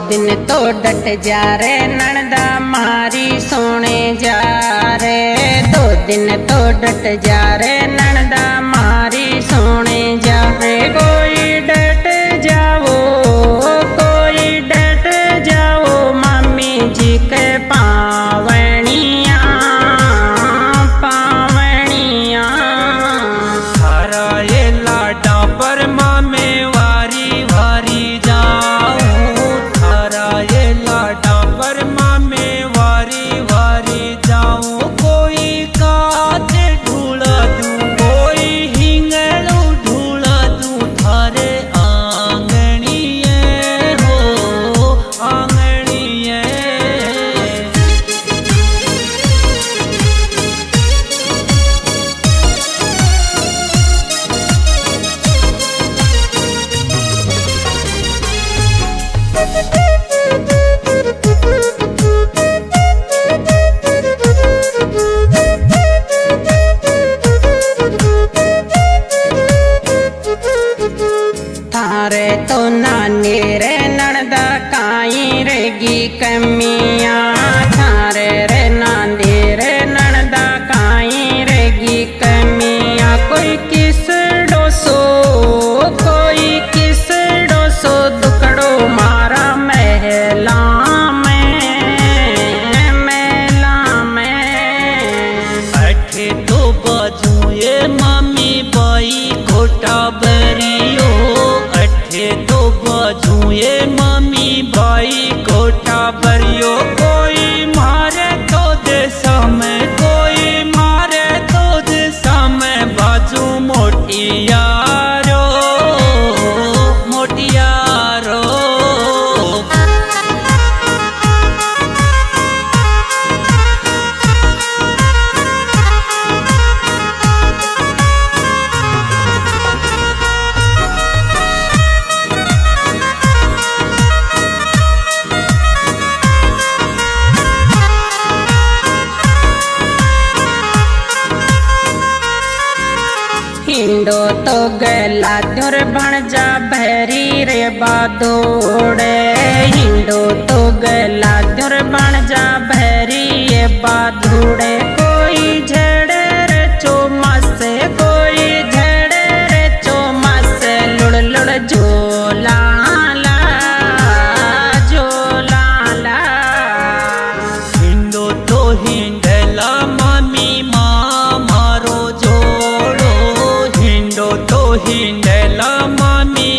दिन तो डट जा रे नणदा मारी सोने जा रे। 2 दिन तो डट जा रे नणदा मारी सोने जा रे। कोई डट जाओ, कोई डट जाओ मम्मी जी के पावनिया पावनिया। थारा ये लाडा पर मामे वारी वारी जाऊं, थारा ये लाडा पर मामे वारी वारी जाऊं। कोई काते ढूला दूं, कोई हिंगलू ढूला दूं थारे आंगणिये हो आंगणिये। थारे तो नानी रे नणदा काई रेगी कमिया। थारे रे नानी रे नणदा काई रेगी कमिया। कोई किस डोसो, कोई किस डोसो दुकड़ो मारा महला में महला में। अठे तो बाजू ये मामी बाई घोटा बरियो, अठे तो बाजू ये मामी बाई घोटा बरियो। कोई मारे तो देसा में, कोई मारे तो देसा में बाजू मोटियारो मोटियारो। हिंडो तो गला दुर बन जा भैरी रे बादोड़े। हिंडो तो गला दुर बन जा भैरी ये बादोड़े। कोई झड़े रे चोमासे, कोई झड़े रे चोमासे। लुड़ लुड़ झोला ला झोला ला। हिंडो तो हिंडला मामी माँ मारो जोड़ो, हिंडो तो हिंडला मामी